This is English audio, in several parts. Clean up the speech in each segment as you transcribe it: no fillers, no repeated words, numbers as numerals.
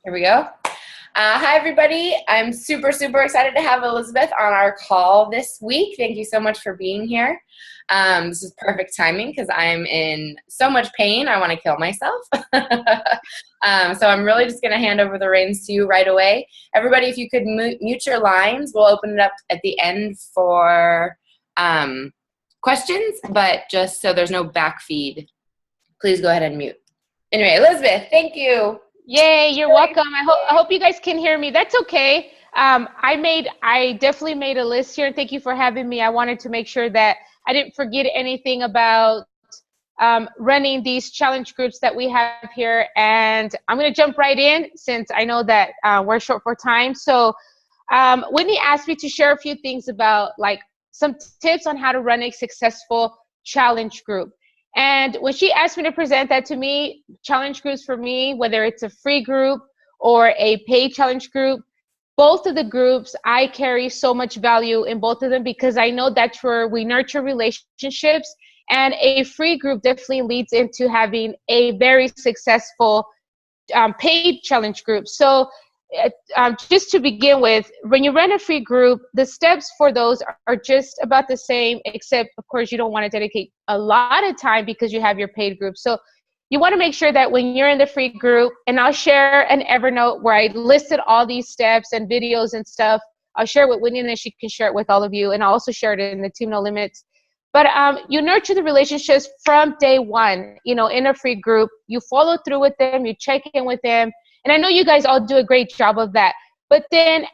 Here we go. Hi, everybody. I'm super excited to have Elizabeth on our call this week. Thank you so much for being here. This is perfect timing because I'm in so much pain. I want to kill myself. So I'm really just going to hand over the reins to you right away. Everybody, if you could mute your lines, we'll open it up at the end for questions, but just so there's no back feed, please go ahead and mute. Anyway, Elizabeth, thank you. Yay, you're welcome. I hope you guys can hear me. That's okay. I definitely made a list here. Thank you for having me. I wanted to make sure that I didn't forget anything about running these challenge groups that we have here. And I'm going to jump right in since I know that we're short for time. So Whitney asked me to share a few things about like some tips on how to run a successful challenge group. And when she asked me to present that to me, challenge groups for me, whether it's a free group or a paid challenge group, both of the groups, I carry so much value in both of them because I know that's where we nurture relationships. And a free group definitely leads into having a very successful paid challenge group. So just to begin with, when you run a free group, the steps for those are just about the same, except of course you don't want to dedicate a lot of time because you have your paid group. So you want to make sure that when you're in the free group, and I'll share an Evernote where I listed all these steps and videos and stuff. I'll share it with Whitney and then she can share it with all of you. And I'll also share it in the Team No Limits. But you nurture the relationships from day one, in a free group. You follow through with them, you check in with them. And I know you guys all do a great job of that. But then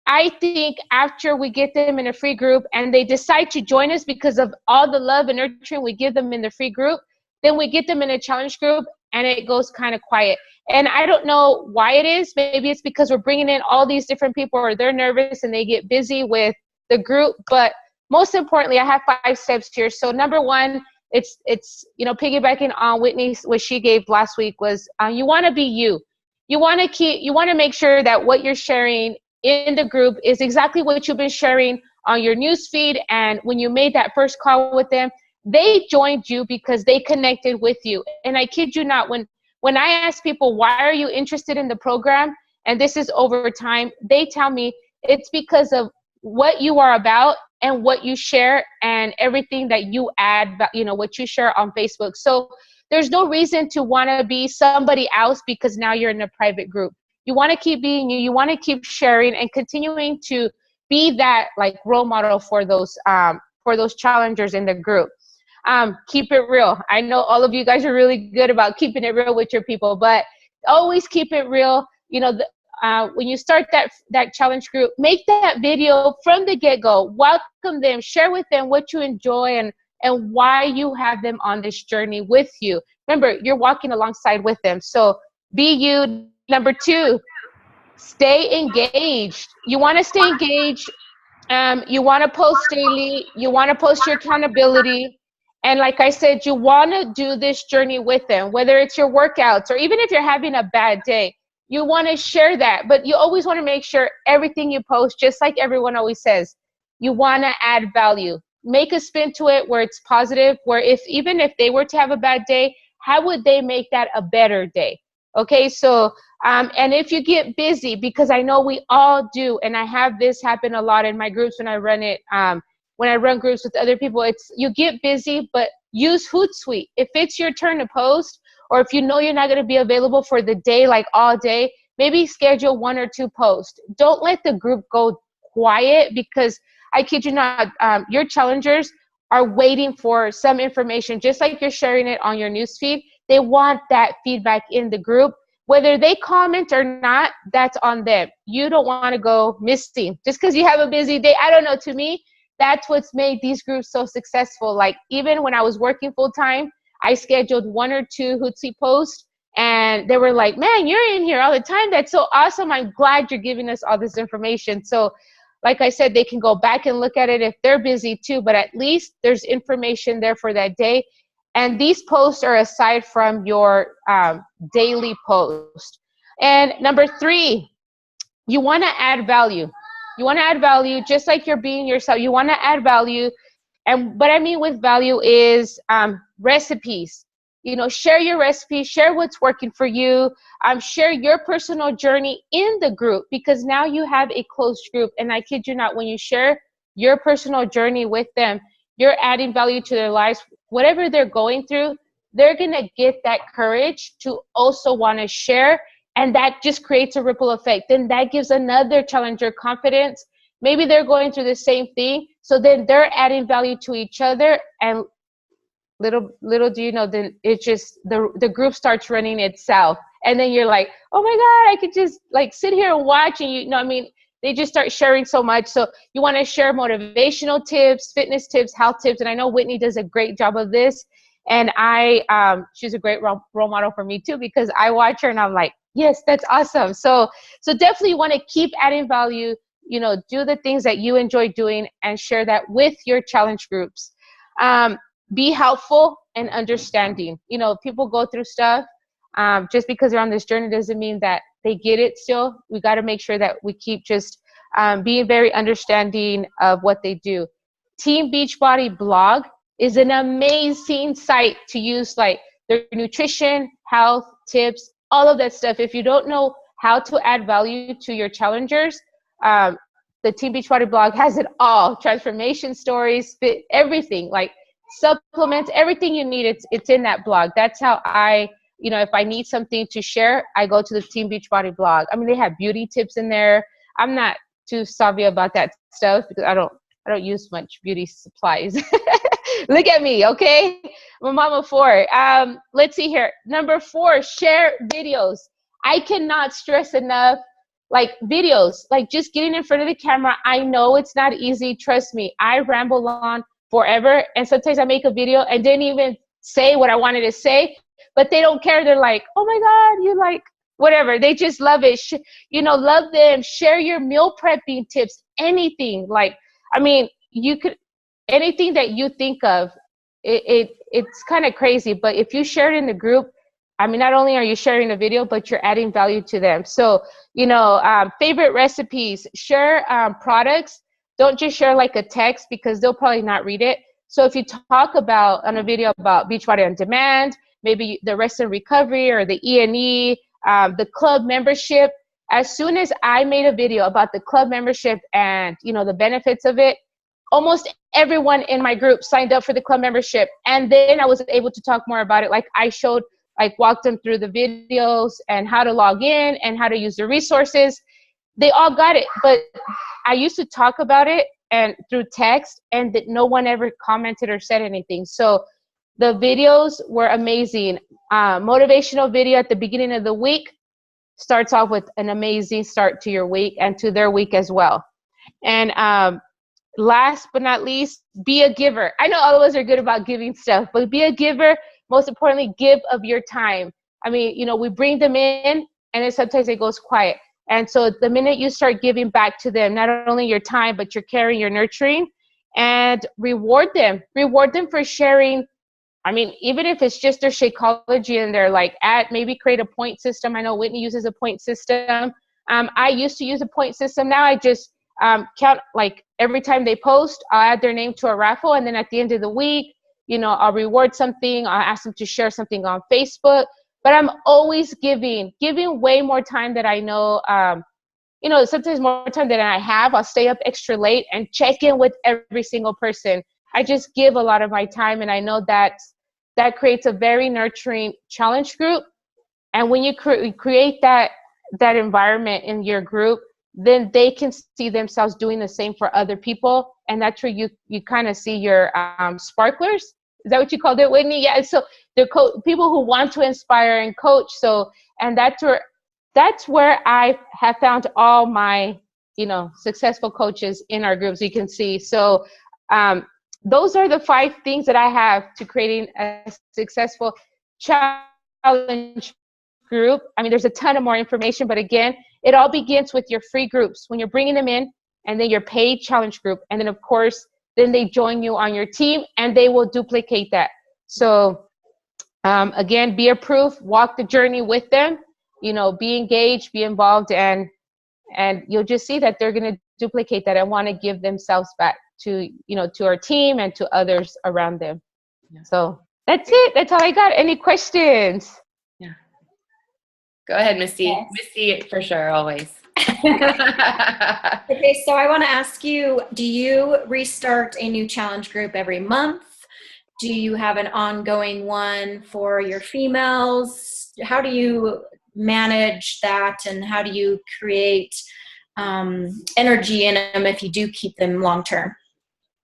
I think after we get them in a free group and they decide to join us because of all the love and nurturing we give them in the free group, then we get them in a challenge group and it goes kind of quiet. And I don't know why it is. Maybe it's because we're bringing in all these different people or they're nervous and they get busy with the group. But most importantly, I have 5 steps here. So number one, it's piggybacking on Whitney, what she gave last week was you want to be you. You want to make sure that what you're sharing in the group is exactly what you've been sharing on your news feed. And when you made that first call with them, they joined you because they connected with you. And I kid you not, when I ask people, why are you interested in the program? And this is over time, they tell me it's because of what you are about and what you share and everything that you add, what you share on Facebook. So there's no reason to want to be somebody else because now you're in a private group. You want to keep being you. You want to keep sharing and continuing to be that like role model for those challengers in the group. Keep it real. I know all of you guys are really good about keeping it real with your people, but always keep it real. When you start that challenge group, make that video from the get-go. Welcome them. Share with them what you enjoy and why you have them on this journey with you. Remember, you're walking alongside with them. So be you. Number 2, stay engaged. You want to stay engaged. You want to post daily. You want to post your accountability. And like I said, you want to do this journey with them, whether it's your workouts or even if you're having a bad day. You want to share that, but you always want to make sure everything you post, just like everyone always says, you want to add value. Make a spin to it where it's positive, where even if they were to have a bad day, how would they make that a better day? Okay, so, and if you get busy, because I know we all do, and I have this happen a lot in my groups when I run it, when I run groups with other people, it's you get busy, but use Hootsuite. If it's your turn to post, or if you know you're not going to be available for the day, like all day, maybe schedule 1 or 2 posts. Don't let the group go quiet because I kid you not, your challengers are waiting for some information, just like you're sharing it on your newsfeed. They want that feedback in the group. Whether they comment or not, that's on them. You don't want to go missing just because you have a busy day. I don't know. To me, that's what's made these groups so successful. Like even when I was working full time, I scheduled 1 or 2 Hootsuite posts and they were like, man, you're in here all the time. That's so awesome. I'm glad you're giving us all this information. So like I said, they can go back and look at it if they're busy too, but at least there's information there for that day. And these posts are aside from your daily post. And number 3, you want to add value. You want to add value just like you're being yourself. You want to add value. And what I mean with value is recipes. You know, share your recipe, share what's working for you, share your personal journey in the group, because now you have a closed group. And I kid you not, when you share your personal journey with them, you're adding value to their lives. Whatever they're going through, they're going to get that courage to also want to share. And that just creates a ripple effect. Then that gives another challenger confidence. Maybe they're going through the same thing. So then they're adding value to each other. And little do you know, then it's just the group starts running itself. And then you're like, oh my God, I could just like sit here and watch. And you know, I mean, they just start sharing so much. So you want to share motivational tips, fitness tips, health tips. And I know Whitney does a great job of this. And she's a great role model for me too, because I watch her and I'm like, yes, that's awesome. So definitely want to keep adding value, you know, do the things that you enjoy doing and share that with your challenge groups. Be helpful and understanding. You know, people go through stuff. Just because they're on this journey doesn't mean that they get it still. We got to make sure that we keep just being very understanding of what they do. Team Beachbody blog is an amazing site to use, like their nutrition, health, tips, all of that stuff. If you don't know how to add value to your challengers, the Team Beachbody blog has it all. Transformation stories, fit, everything, like supplements, everything you need, it's in that blog. That's how you know, if I need something to share, I go to the Team Beachbody blog. I mean, they have beauty tips in there. I'm not too savvy about that stuff because I don't use much beauty supplies. Look at me, okay? I'm a mama 4. Let's see here. Number 4, share videos. I cannot stress enough, like videos, like just getting in front of the camera. I know it's not easy. Trust me, I ramble on forever. And sometimes I make a video and didn't even say what I wanted to say, but they don't care. They're like, oh my God, you like whatever. They just love it. You know, love them. Share your meal prepping tips, anything. Like, I mean, you could, anything that you think of, it's kind of crazy. But if you share it in the group, I mean, not only are you sharing a video, but you're adding value to them. So, you know, favorite recipes, share products. Don't just share like a text because they'll probably not read it. So if you talk about on a video about Beachbody on Demand, maybe the Rest and Recovery or the E&E, the club membership, as soon as I made a video about the club membership and, you know, the benefits of it, almost everyone in my group signed up for the club membership. And then I was able to talk more about it. Like I showed, like walked them through the videos and how to log in and how to use the resources. They all got it, but I used to talk about it and through text, and that no one ever commented or said anything. So the videos were amazing. Motivational video at the beginning of the week starts off with an amazing start to your week and to their week as well. And last but not least, be a giver. I know all of us are good about giving stuff, but be a giver. Most importantly, give of your time. I mean, you know, we bring them in and then sometimes it goes quiet. And so the minute you start giving back to them, not only your time, but your caring, your nurturing, and reward them for sharing. I mean, even if it's just their Shakeology and they're like maybe create a point system. I know Whitney uses a point system. I used to use a point system. Now I just count, like every time they post, I'll add their name to a raffle. And then at the end of the week, you know, I'll reward something. I'll ask them to share something on Facebook. But I'm always giving way more time than I know. You know, sometimes more time than I have. I'll stay up extra late and check in with every single person. I just give a lot of my time, and I know that creates a very nurturing challenge group. And when you create that environment in your group, then they can see themselves doing the same for other people. And that's where you kind of see your sparklers. Is that what you called it, Whitney? Yeah. So the people who want to inspire and coach. So, and that's where I have found all my, you know, successful coaches in our groups, you can see. So those are the 5 things that I have to creating a successful challenge group. I mean, there's a ton of more information, but again, it all begins with your free groups when you're bringing them in, and then your paid challenge group. And then of course, then they join you on your team and they will duplicate that. So again, be a proof, walk the journey with them, you know, be engaged, be involved, and you'll just see that they're going to duplicate that and want to give themselves back to, you know, to our team and to others around them. Yeah. So That's it. That's all I got. Any questions? Yeah. Go ahead, Misty. Yes. Misty for sure, always. Okay, so I want to ask you, do you restart a new challenge group every month? Do you have an ongoing one for your females? How do you manage that, and how do you create energy in them if you do keep them long term?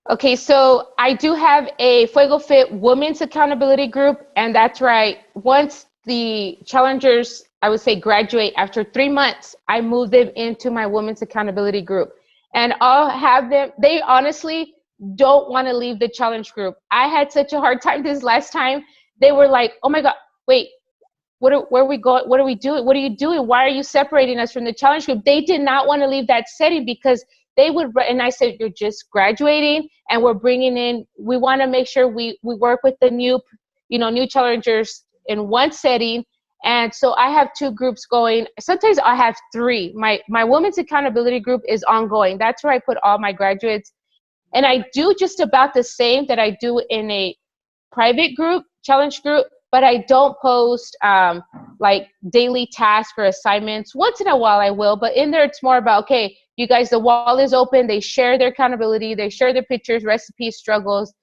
Okay, so I do have a Fuego Fit Women's Accountability Group, and that's right. Once the challengers, I would say, graduate after 3 months, I move them into my Women's Accountability Group. And I'll have them, they honestly don't want to leave the challenge group. I had such a hard time this last time. They were like, oh my God, wait, where are we going? What are we doing? What are you doing? Why are you separating us from the challenge group? They did not want to leave that setting because they would, and I said, you're just graduating and we're bringing in, we want to make sure we work with the new, new challengers in one setting. And so I have 2 groups going. Sometimes I have 3. My women's accountability group is ongoing. That's where I put all my graduates. And I do just about the same that I do in a private group, challenge group, but I don't post like daily tasks or assignments. Once in a while I will, but in there it's more about, okay, you guys, the wall is open. They share their accountability. They share their pictures, recipes, struggles,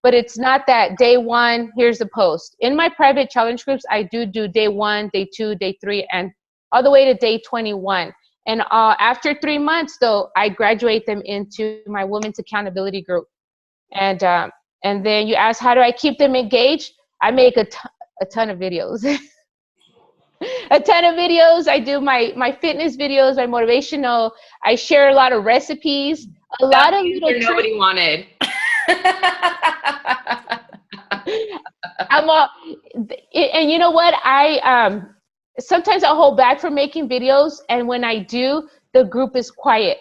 but it's not that day 1, here's the post. In my private challenge groups, I do day 1, day 2, day 3, and all the way to day 21. And after 3 months, though, I graduate them into my women's accountability group. And then you ask, how do I keep them engaged? I make a ton of videos. A ton of videos. I do my fitness videos, my motivational. I share a lot of recipes. A lot of little tricks. Nobody wanted. And you know what? I sometimes I'll hold back from making videos, and when I do, the group is quiet.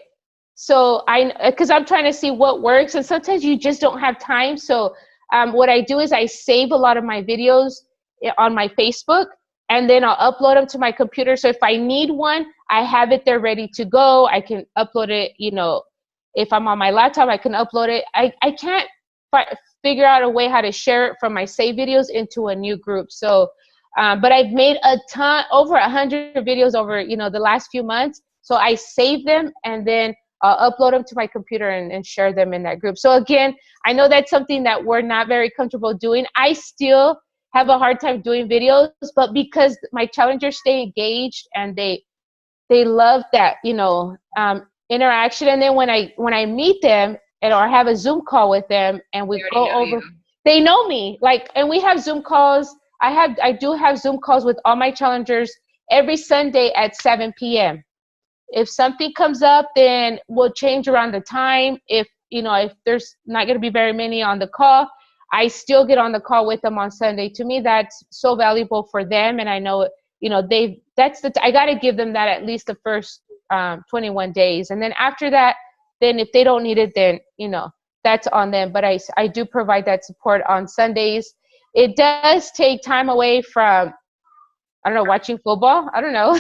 So because I'm trying to see what works, and sometimes you just don't have time. So what I do is I save a lot of my videos on my Facebook, and then I'll upload them to my computer. So if I need one, I have it there ready to go. I can upload it, if I'm on my laptop, I can upload it. I can't figure out a way how to share it from my save videos into a new group. So, but I've made a ton, over 100 videos over, the last few months. So I save them and then upload them to my computer and share them in that group. So again, I know that's something that we're not very comfortable doing. I still have a hard time doing videos, but because my challengers stay engaged and they love that, interaction. And then when I meet them or have a Zoom call with them and we go over, they know me, and we have Zoom calls. I do have Zoom calls with all my challengers every Sunday at 7 p.m. If something comes up, then we'll change around the time. If there's not going to be very many on the call, I still get on the call with them on Sunday. To me, that's so valuable for them. And I know, I got to give them that at least the first 21 days. And then after that, then if they don't need it, then, that's on them. But I do provide that support on Sundays. It does take time away from, I don't know, watching football. I don't know.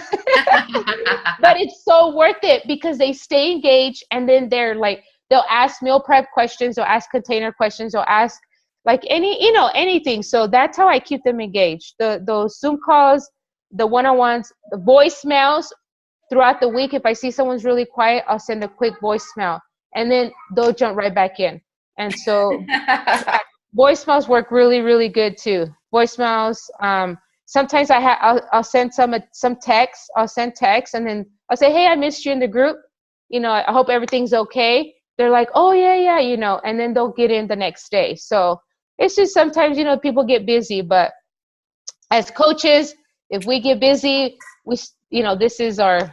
But it's so worth it because they stay engaged, and then they'll ask meal prep questions, they'll ask container questions, they'll ask anything. So that's how I keep them engaged. Those Zoom calls, the one-on-ones, the voicemails throughout the week. If I see someone's really quiet, I'll send a quick voicemail, and then they'll jump right back in. And so voicemails work really, really good too. Voicemails. Sometimes I'll send some text. I'll send text, and then I'll say, hey, I missed you in the group. I hope everything's okay. They're like, oh yeah, and then they'll get in the next day. So it's just sometimes, people get busy, but as coaches, if we get busy, this is our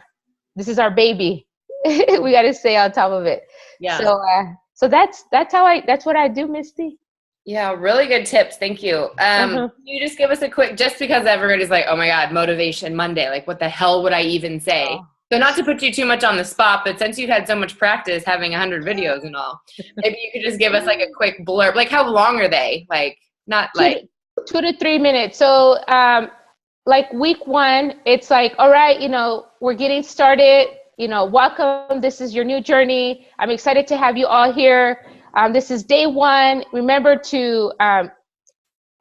baby. We got to stay on top of it. Yeah. So that's what I do, Misty. Yeah, really good tips. Thank you. Can you just give us a quick, just because everybody's like, oh my God, Motivation Monday. Like, what the hell would I even say? Oh. So not to put you too much on the spot, but since you've had so much practice having 100 videos and all, maybe you could just give us like a quick blurb. Like, how long are they? Like, not like 2 to 3 minutes. So, like week 1, it's like, all right, we're getting started. Welcome. This is your new journey. I'm excited to have you all here. This is day 1. Remember to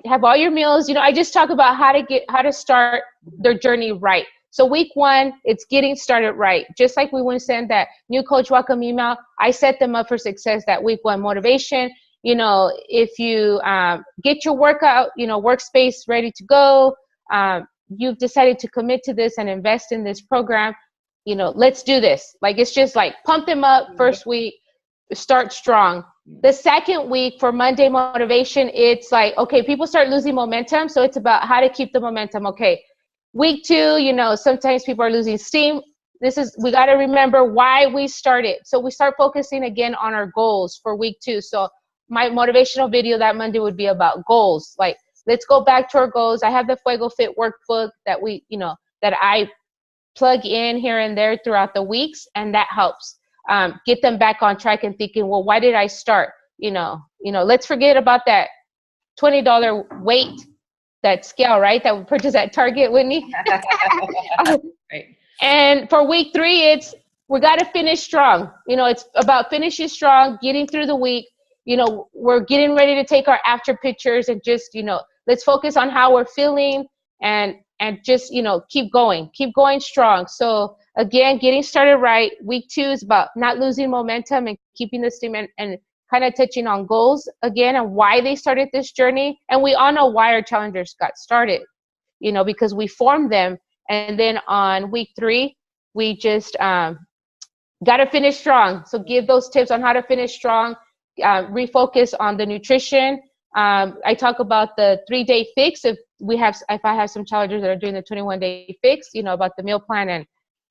have all your meals. I just talk about how to start their journey right. So week 1, it's getting started right. Just like we would send that new coach welcome email, I set them up for success that week 1 motivation. If you get your workout, workspace ready to go, you've decided to commit to this and invest in this program, let's do this. Like, it's just like pump them up first week, start strong. The second week for Monday motivation, it's like, okay, people start losing momentum. So it's about how to keep the momentum. Okay. Week 2, sometimes people are losing steam. We got to remember why we started. So we start focusing again on our goals for week 2. So my motivational video that Monday would be about goals. Like, let's go back to our goals. I have the Fuego Fit workbook that that I plug in here and there throughout the weeks. And that helps get them back on track and thinking, well, why did I start? Let's forget about that $20 weight, that scale, right? That we purchased at Target, Whitney. Right. And for week 3, we got to finish strong. It's about finishing strong, getting through the week. We're getting ready to take our after pictures and just, let's focus on how we're feeling and just, keep going strong. So again, getting started right. Week 2 is about not losing momentum and keeping the steam and kind of touching on goals again and why they started this journey. And we all know why our challengers got started, because we formed them. And then on week 3, we just got to finish strong. So give those tips on how to finish strong, refocus on the nutrition. I talk about the 3-day fix. If I have some challengers that are doing the 21-day fix, about the meal plan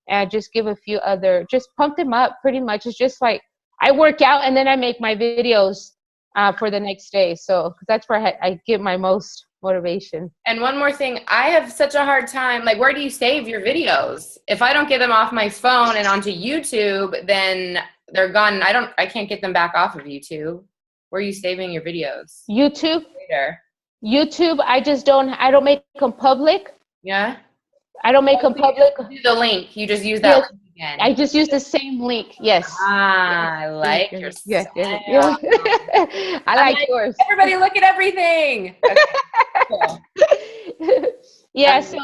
and just give a few other, just pump them up pretty much. It's just like, I work out and then I make my videos for the next day. So that's where I get my most motivation. And one more thing, I have such a hard time, like, where do you save your videos? If I don't get them off my phone and onto YouTube, then they're gone. I can't get them back off of YouTube. Where are you saving your videos? YouTube. Later. YouTube, I don't make them public. Yeah? I don't make them public. Do the link. You just use that link again. I just use the same link. Yes. I like your yeah. I like yours. Everybody look at everything. Okay, cool. Yeah. So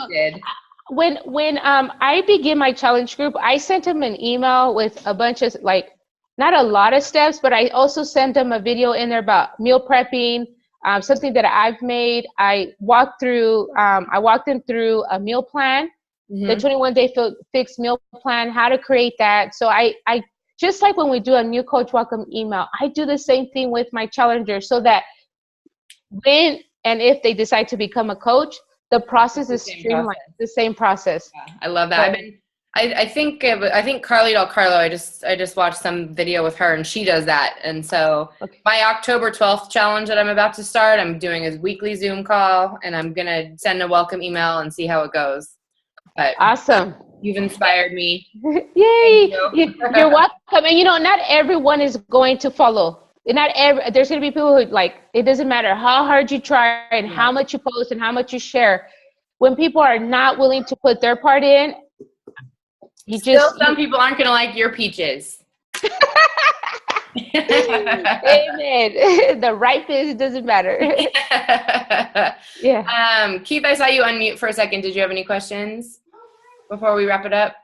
when I begin my challenge group, I sent them an email with a bunch of, like, not a lot of steps, but I also sent them a video in there about meal prepping, something that I've made. I walked them through a meal plan, the 21-day fixed meal plan, how to create that. So I just like when we do a new coach welcome email, I do the same thing with my challengers so that when and if they decide to become a coach, the process is streamlined, the same process. Yeah, I love that. I think Carly Del Carlo, I just watched some video with her and she does that. And so my October 12th challenge that I'm about to start, I'm doing a weekly Zoom call and I'm going to send a welcome email and see how it goes. But awesome. You've inspired me. Yay. You're welcome. And not everyone is going to follow. There's going to be people who, like, it doesn't matter how hard you try and how much you post and how much you share. When people are not willing to put their part in, some people aren't going to like your peaches. Amen. The ripeness doesn't matter. Yeah. Keith, I saw you unmute for a second. Did you have any questions before we wrap it up?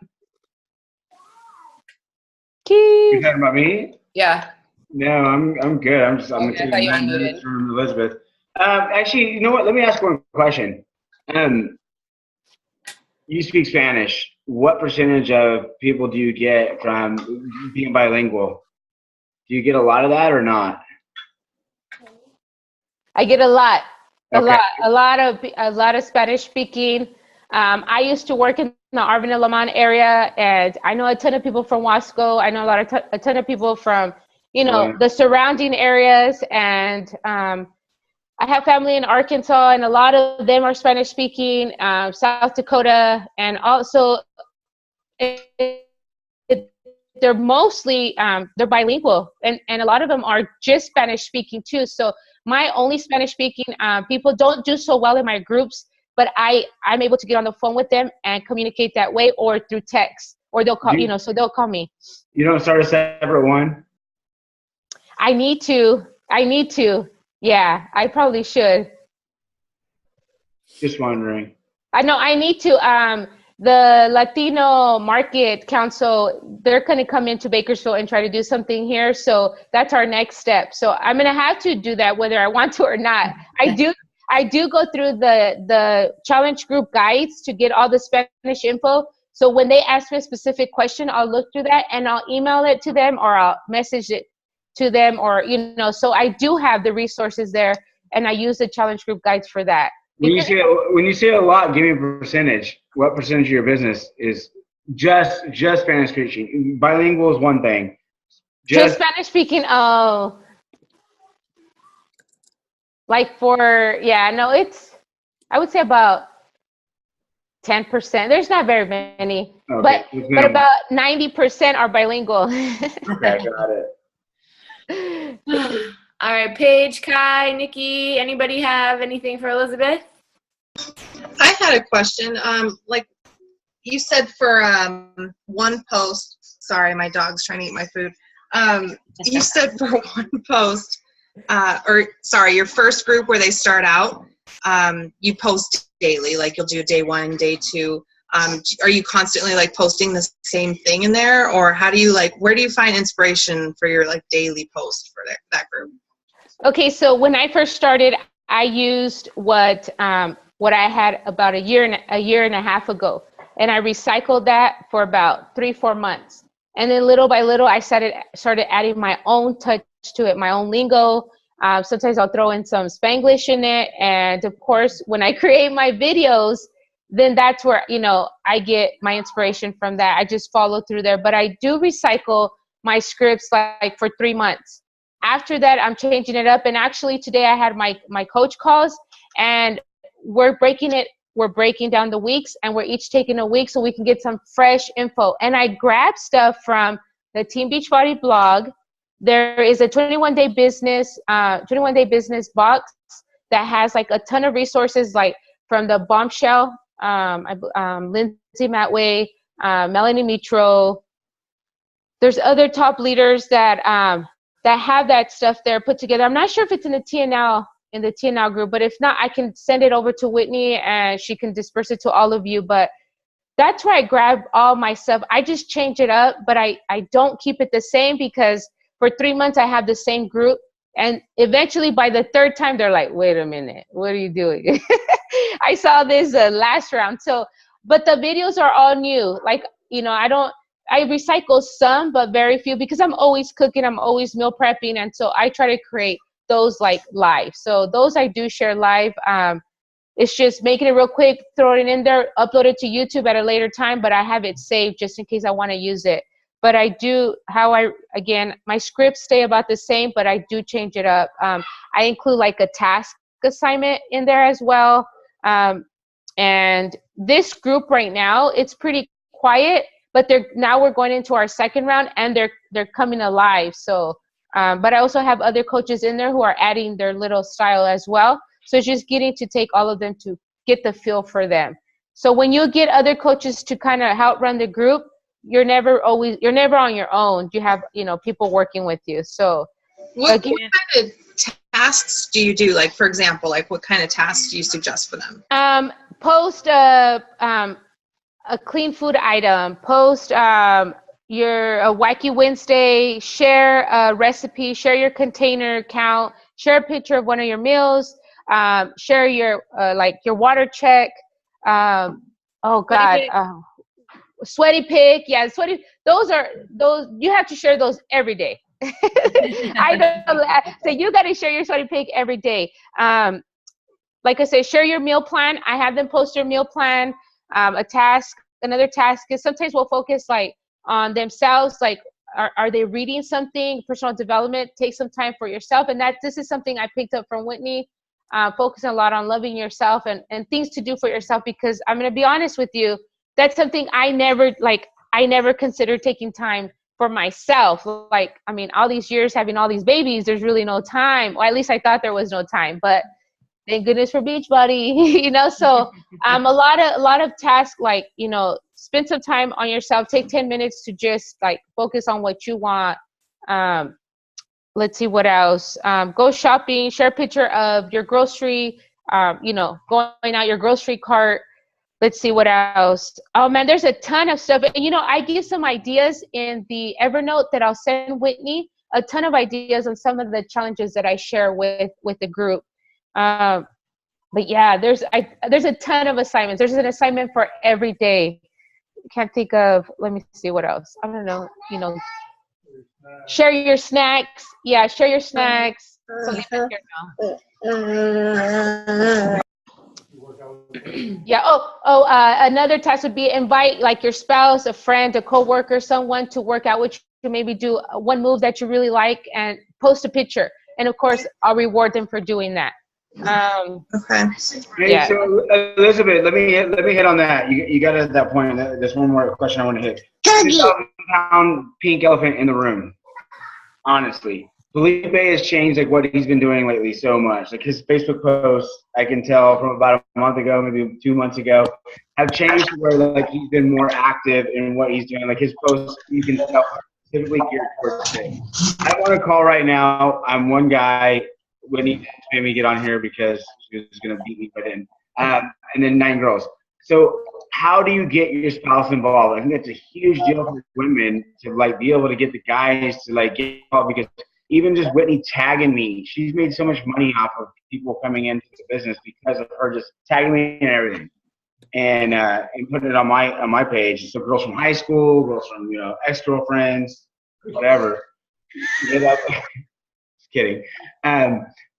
Keith. You talking about me? Yeah. No, I'm good. I'm taking 9 minutes from Elizabeth. Actually, you know what? Let me ask one question. You speak Spanish. What percentage of people do you get from being bilingual? Do you get a lot of that or not? I get a lot of Spanish speaking. I used to work in the Arvin and Lamont area, and I know a ton of people from Wasco. I know a ton of people from, the surrounding areas, and I have family in Arkansas, and a lot of them are Spanish speaking, South Dakota, and also they're mostly, they're bilingual, and a lot of them are just Spanish speaking too. So my only Spanish speaking people don't do so well in my groups, but I'm able to get on the phone with them and communicate that way, or through text, or they'll call, so they'll call me. You don't start a separate one? I need to. Yeah, I probably should. Just wondering. I know I need to. The Latino Market Council, they're going to come into Bakersfield and try to do something here. So that's our next step. So I'm going to have to do that whether I want to or not. I do go through the challenge group guides to get all the Spanish info. So when they ask me a specific question, I'll look through that and I'll email it to them or I'll message it to them, or, so I do have the resources there, and I use the challenge group guides for that. When you say a lot, give me a percentage. What percentage of your business is just Spanish speaking? Bilingual is one thing. Just Spanish speaking. Oh, like I would say about 10%. There's not very many, okay. but about 90% are bilingual. Okay, got it. All right, Paige, Kai, Nikki, anybody have anything for Elizabeth? I had a question. Like you said, for one post. Sorry, my dog's trying to eat my food. You said for one post, your first group where they start out, you post daily. Like you'll do day 1, day 2. Are you constantly like posting the same thing in there, or how do you where do you find inspiration for your daily post for that group? Okay, so when I first started, I used what I had about a year and a half ago, and I recycled that for about 3-4 months, and then little by little, I started adding my own touch to it, my own lingo. Sometimes I'll throw in some Spanglish in it, and of course, when I create my videos, then that's where I get my inspiration from that. I just follow through there, but I do recycle my scripts for 3 months. After that, I'm changing it up. And actually today I had my coach calls, and we're breaking down the weeks, and we're each taking a week so we can get some fresh info. And I grab stuff from the Team Beachbody blog. There is a 21-day business box that has a ton of resources, from the Bombshell, Lindsay Matway, Melanie Mitro. There's other top leaders that have that stuff there put together. I'm not sure if it's in the TNL group, but if not, I can send it over to Whitney and she can disperse it to all of you. But that's where I grab all my stuff. I just change it up, but I don't keep it the same, because for 3 months I have the same group, and eventually by the 3rd time they're like, wait a minute, what are you doing? I saw this last round. So, but the videos are all new. I recycle some, but very few, because I'm always cooking, I'm always meal prepping. And so I try to create those live. So those I do share live. It's just making it real quick, throw it in there, upload it to YouTube at a later time, but I have it saved just in case I want to use it. But I do, my scripts stay about the same, but I do change it up. I include a task assignment in there as well. And this group right now, it's pretty quiet, but now we're going into our 2nd round, and they're coming alive. So, but I also have other coaches in there who are adding their little style as well. So it's just getting to take all of them to get the feel for them. So when you get other coaches to kind of help run the group, you're never on your own. You have, people working with you. So what kind of tasks do you do? For example, what kind of tasks do you suggest for them? Post a clean food item, post your Wacky Wednesday, share a recipe, share your container count, share a picture of one of your meals, share your water check. Sweaty pic. Yeah, those you have to share those every day. I don't, so you got to share your sweaty pic every day. Like I said, share your meal plan. I have them post their meal plan. Another task is sometimes we'll focus on themselves. Are they reading something? Personal development. Take some time for yourself. And this is something I picked up from Whitney. Focusing a lot on loving yourself and things to do for yourself, because I'm going to be honest with you, that's something I never considered taking time for myself. All these years having all these babies, there's really no time. Or at least I thought there was no time, but thank goodness for Beachbody, so a lot of tasks, spend some time on yourself, take 10 minutes to just focus on what you want. Let's see what else. Go shopping, share a picture of your grocery going out your grocery cart. Let's see what else. Oh man, there's a ton of stuff. And I give some ideas in the Evernote that I'll send Whitney, a ton of ideas on some of the challenges that I share with the group. But yeah, there's a ton of assignments. There's an assignment for every day. Can't think of, let me see what else. I don't know, share your snacks. Yeah, share your snacks. Yeah. Another task would be invite like your spouse, a friend, a coworker, someone to work out with you. Maybe do one move that you really like and post a picture. And of course, I'll reward them for doing that. Okay. Hey, Yeah. so Elizabeth, let me hit on that. You got at that point. There's one more question I want to hit. 2,000-pound pink elephant in the room. Honestly, Felipe has changed like what he's been doing lately so much. Like his Facebook posts, I can tell from about a month ago, maybe 2 months ago, have changed to where like he's been more active in what he's doing. Like his posts, you can tell are specifically geared towards today. I want to call right now. I'm one guy. Whitney made me get on here because she was going to beat me, but then and then 9 girls. So how do you get your spouse involved? I think that's a huge deal for women to like be able to get the guys to like get involved, because even just Whitney tagging me, she's made so much money off of people coming into the business because of her just tagging me and everything, and putting it on my page. So girls from high school, girls from ex-girlfriends, whatever. Just kidding.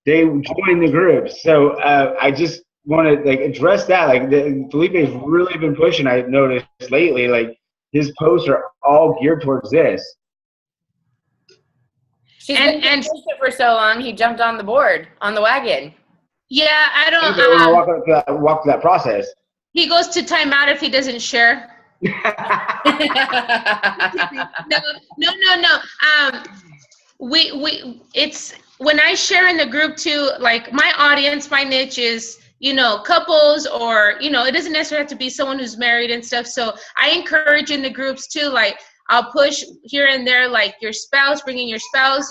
They join the group. So I just want to like address that. Like Felipe's really been pushing. I've noticed lately, like his posts are all geared towards this. She's been consistent for so long. He jumped on the wagon. Yeah, I don't. Walk through that process. He goes to timeout if he doesn't share. No. It's when I share in the group too, like my audience, my niche is, couples, or, it doesn't necessarily have to be someone who's married and stuff. So I encourage in the groups too, like I'll push here and there, like your spouse, bringing your spouse,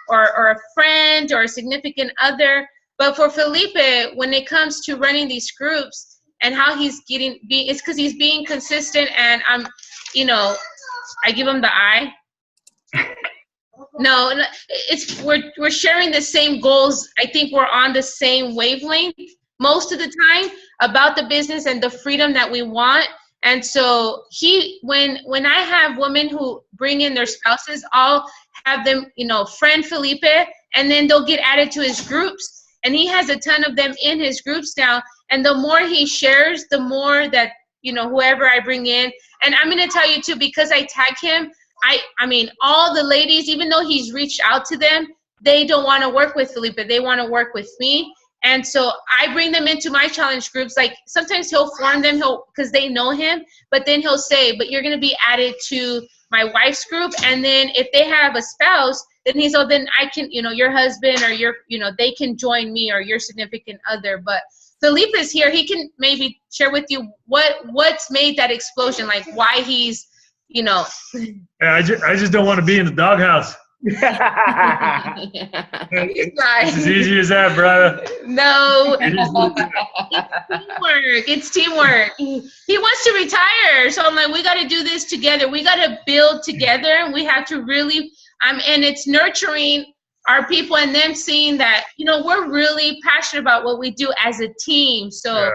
or a friend or a significant other. But for Felipe, when it comes to running these groups and how he's it's because he's being consistent, and I give him the eye. No, it's we're sharing the same goals. I think we're on the same wavelength most of the time about the business and the freedom that we want. And so when I have women who bring in their spouses, I'll have them, friend Felipe, and then they'll get added to his groups. And he has a ton of them in his groups now. And the more he shares, the more that, whoever I bring in. And I'm going to tell you too, because I tag him, I mean, all the ladies, even though he's reached out to them, they don't want to work with Felipe. They want to work with me. And so I bring them into my challenge groups. Like sometimes he'll form them because they know him, but then he'll say, but you're going to be added to my wife's group. And then if they have a spouse, then then I can, your husband or they can join me, or your significant other. But Felipe is here. He can maybe share with you what's made that explosion, like why he's, Yeah, I just don't want to be in the doghouse. It's as easy as that, brother. No, it's teamwork. He wants to retire, so I'm like, we got to do this together. We got to build together. We have to really, and it's nurturing our people and them seeing that, we're really passionate about what we do as a team. So,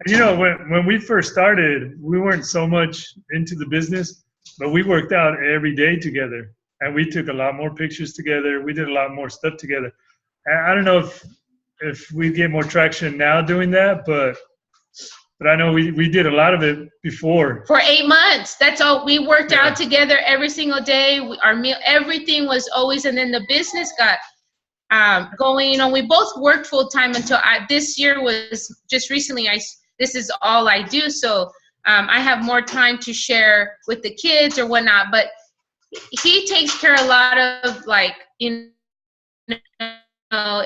yeah. When we first started, we weren't so much into the business, but we worked out every day together. And we took a lot more pictures together. We did a lot more stuff together. And I don't know if we get more traction now doing that, but I know we did a lot of it before. For 8 months, that's all. We worked out together every single day. Our meal, everything was always, and then the business got going. We both worked full time until this year was just recently. This is all I do, so I have more time to share with the kids or whatnot. But he takes care of a lot of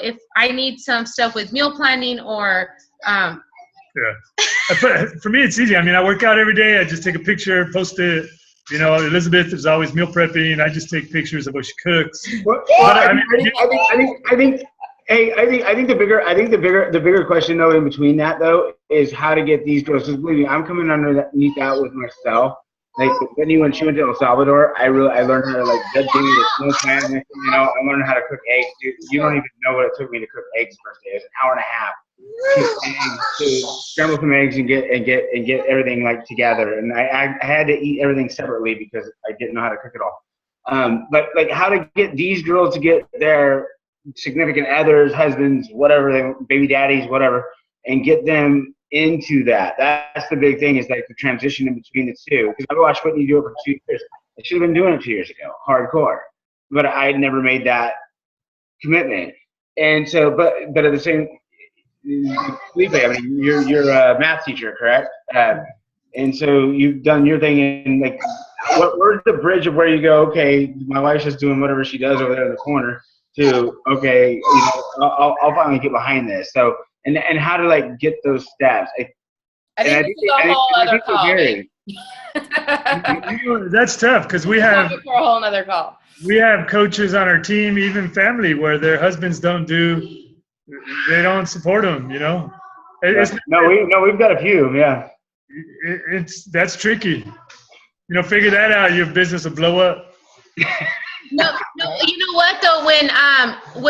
if I need some stuff with meal planning or. For me, it's easy. I mean, I work out every day. I just take a picture, post it. Elizabeth is always meal prepping. I just take pictures of what she cooks. I think Hey, I think the bigger question though in between that though is how to get these girls. Because believe me, I'm coming underneath that with myself. Like when she went to El Salvador, I learned how to like dead thing with no plan. You know, I learned how to cook eggs. Dude, you don't even know what it took me to cook eggs the first day. It was an hour and a half to scramble some eggs and get everything like together. And I had to eat everything separately because I didn't know how to cook it all. But like how to get these girls to get their significant others, husbands, whatever, baby daddies, whatever, and get them into that. That's the big thing, is like the transition in between the two. Because I watched Whitney do it for 2 years. I should have been doing it 2 years ago, hardcore. But I had never made that commitment. And so, but at the same, Felipe, I mean, you're a math teacher, correct? And so you've done your thing, and like, where's the bridge of where you go? Okay, my wife's just doing whatever she does over there in the corner. To okay, you know, I'll finally get behind this. So and how to like get those steps. I think this is a whole other call. That's tough because we have for a whole other call. We have coaches on our team, even family, where their husbands they don't support them. You know, we've got a few. Yeah, that's tricky. You know, figure that out. Your business will blow up. No, you know what though, when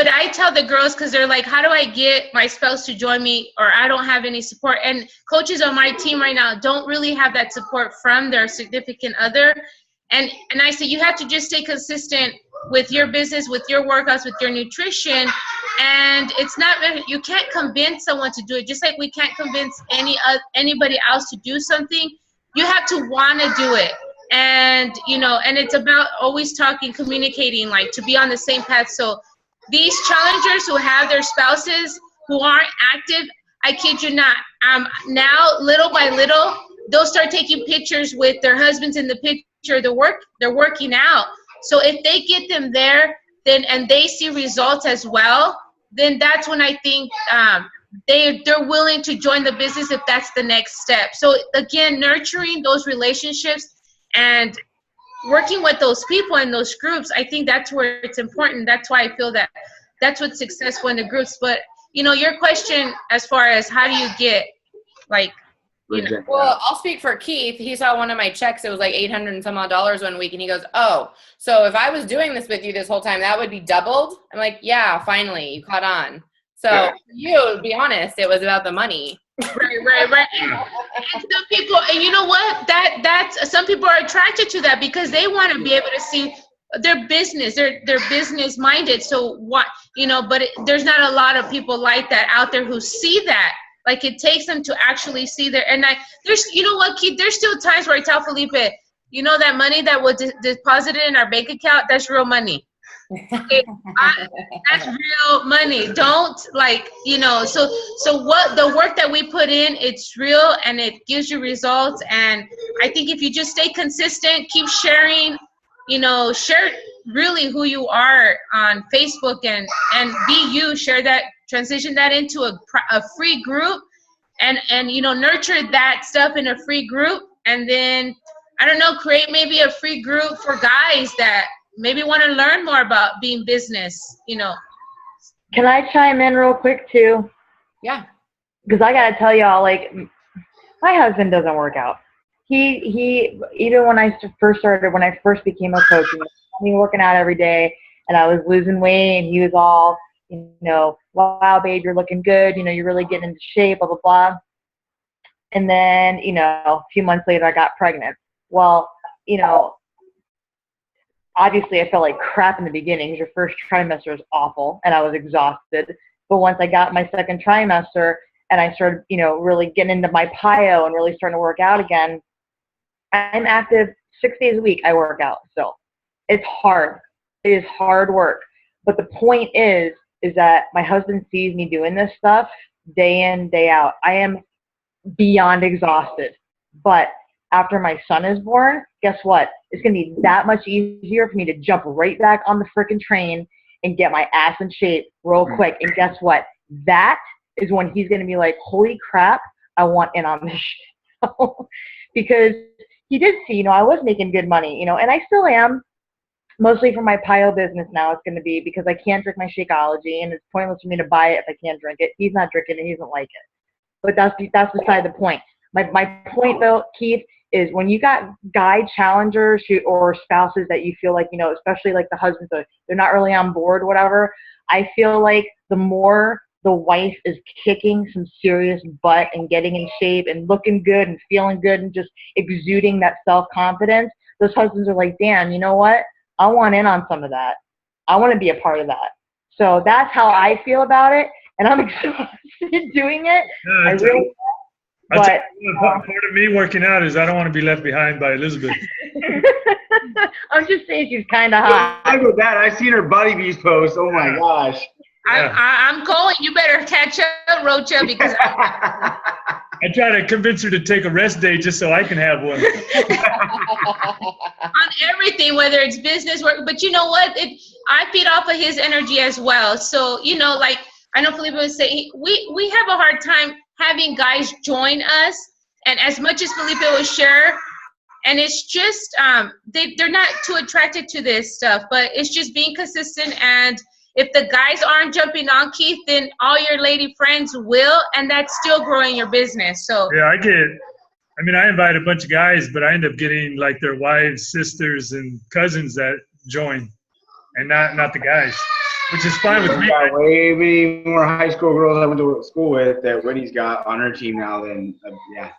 I tell the girls, because they're like, how do I get my spouse to join me, or I don't have any support, and coaches on my team right now don't really have that support from their significant other, and I say you have to just stay consistent with your business, with your workouts, with your nutrition, and it's not, you can't convince someone to do it, just like we can't convince anybody else to do something. You have to want to do it. And, you know, and it's about always talking, communicating, like to be on the same path. So these challengers who have their spouses who aren't active, I kid you not, now little by little, they'll start taking pictures with their husbands in the picture. They're working out. So if they get them there, then, and they see results as well, then that's when I think they're willing to join the business if that's the next step. So again, nurturing those relationships and working with those people in those groups, I think that's where it's important. That's why I feel that that's what's successful in the groups. But, you know, your question as far as how do you get, like, you know. Well, I'll speak for Keith. He saw one of my checks. It was like $800 and some odd one week. And he goes, oh, so if I was doing this with you this whole time, that would be doubled? I'm like, yeah, finally, you caught on. So for you, to be honest, it was about the money. Right. And some people, and you know what? That's some people are attracted to that because they want to be able to see their business. They're business minded. So what, you know? But there's not a lot of people like that out there who see that. Like it takes them to actually see their. And there's, you know what, Keith? There's still times where I tell Felipe, you know, that money that was deposited in our bank account, that's real money. That's real money. Don't, like, you know, so what the work that we put in, it's real and it gives you results. And I think if you just stay consistent, keep sharing, you know, share really who you are on Facebook and be you, share that, transition that into a free group and you know, nurture that stuff in a free group. And then, I don't know, create maybe a free group for guys that maybe want to learn more about being business, you know. Can I chime in real quick too? Yeah. Because I got to tell y'all, like, my husband doesn't work out. He even when I first became a coach, he was working out every day and I was losing weight and he was all, you know, wow, babe, you're looking good. You know, you're really getting into shape, blah, blah, blah. And then, you know, a few months later, I got pregnant. Well, you know, obviously I felt like crap in the beginning because your first trimester is awful and I was exhausted. But once I got my second trimester and I started, you know, really getting into my PIO and really starting to work out again, I'm active 6 days a week. I work out still. It's hard. It is hard work. But the point is that my husband sees me doing this stuff day in, day out. I am beyond exhausted. But after my son is born, guess what? It's going to be that much easier for me to jump right back on the freaking train and get my ass in shape real quick. And guess what? That is when he's going to be like, holy crap, I want in on this show. Because he did see, you know, I was making good money, you know, and I still am. mostly for my PIO business now. It's going to be because I can't drink my Shakeology, and it's pointless for me to buy it if I can't drink it. He's not drinking it. He doesn't like it. But that's beside the point. My point, though, Keith, is when you got guy challengers or spouses that you feel like, you know, especially like the husbands, they're not really on board, whatever, I feel like the more the wife is kicking some serious butt and getting in shape and looking good and feeling good and just exuding that self-confidence, those husbands are like, damn, you know what? I want in on some of that. I want to be a part of that. So that's how I feel about it. And I'm exhausted doing it. I really but part of me working out is I don't want to be left behind by Elizabeth. I'm just saying she's kind of hot. I go that. I've seen her Buddy Bees post. Oh my gosh. I'm going. You better catch up, Rocha, because I try to convince her to take a rest day just so I can have one. on everything, whether it's business work, but you know what? I feed off of his energy as well. So, you know, like I know Felipe would say, we have a hard time having guys join us, and as much as Felipe will share, and it's just they're not too attracted to this stuff, but it's just being consistent. And if the guys aren't jumping on, Keith, then all your lady friends will, and that's still growing your business. So yeah, I invite a bunch of guys, but I end up getting like their wives, sisters, and cousins that join, and not the guys, which is fine with me. Got way many more high school girls I went to school with that Whitney's got on her team now than yeah.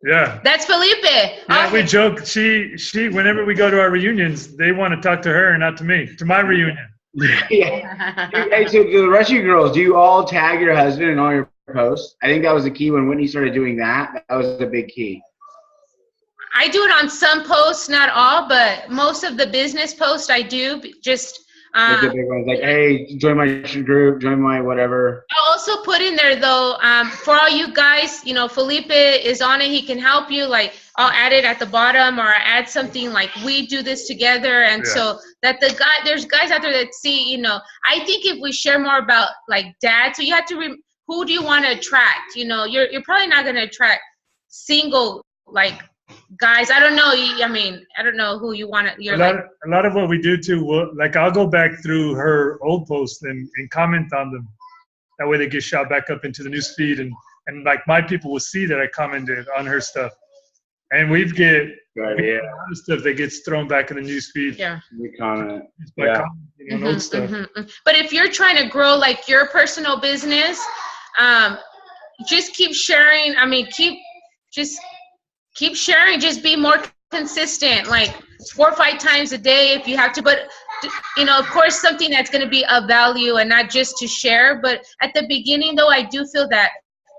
Yeah. That's Felipe. Yeah, we joke. She whenever we go to our reunions, they want to talk to her, not to me. To my reunion. Yeah. Hey, so the rest of you girls, do you all tag your husband in all your posts? I think that was the key when Whitney started doing that. That was a big key. I do it on some posts, not all, but most of the business posts I do. Just Like the big ones, like, hey, join my group, join my whatever. I'll also put in there though, for all you guys, you know, Felipe is on it. He can help you. Like I'll add it at the bottom, or add something like we do this together, and so that there's guys out there that see. You know, I think if we share more about like dad, so you have to who do you want to attract? You know, you're probably not going to attract single like guys. I don't know. I don't know who you want to. A lot of what we do too. Like I'll go back through her old posts and comment on them. That way they get shot back up into the news feed, and like my people will see that I commented on her stuff, and we get a lot of stuff that gets thrown back in the news feed. Yeah. We comment. On old stuff. But if you're trying to grow like your personal business, just keep sharing. Keep sharing. Just be more consistent, like 4 or 5 times a day if you have to. But you know, of course, something that's going to be of value and not just to share. But at the beginning, though, I do feel that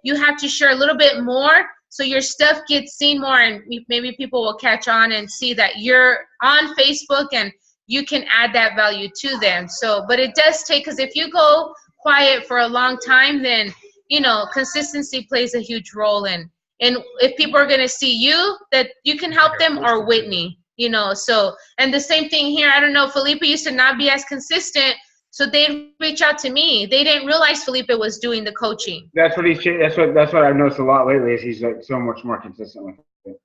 you have to share a little bit more so your stuff gets seen more, and maybe people will catch on and see that you're on Facebook and you can add that value to them. So, but it does take, because if you go quiet for a long time, then, you know, consistency plays a huge role in. And if people are going to see you, that you can help them, or Whitney, you know. So, and the same thing here. I don't know, Felipe used to not be as consistent, so they'd reach out to me. They didn't realize Felipe was doing the coaching. That's what that's what I've noticed a lot lately, is he's like so much more consistent with it.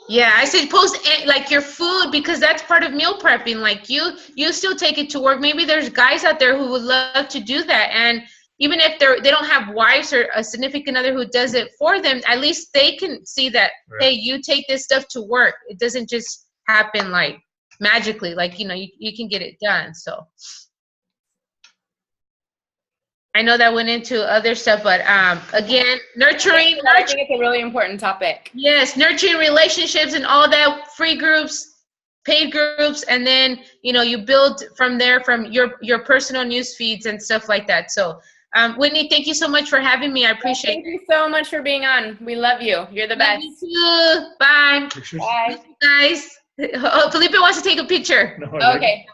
Yeah, I said post like your food, because that's part of meal prepping. Like you still take it to work. Maybe there's guys out there who would love to do that, and even if they don't have wives or a significant other who does it for them, at least they can see that, hey, you take this stuff to work. It doesn't just happen like magically. Like, you know, you can get it done. So I know that went into other stuff, but again, nurturing. I think it's a really important topic. Yes, nurturing relationships and all that, free groups, paid groups, and then, you know, you build from there, from your personal news feeds and stuff like that. So Whitney, thank you so much for having me. I appreciate it. Thank you so much for being on. We love you. You're the best. Love you too. Bye. Bye. Guys. Oh, Felipe wants to take a picture. No, Okay.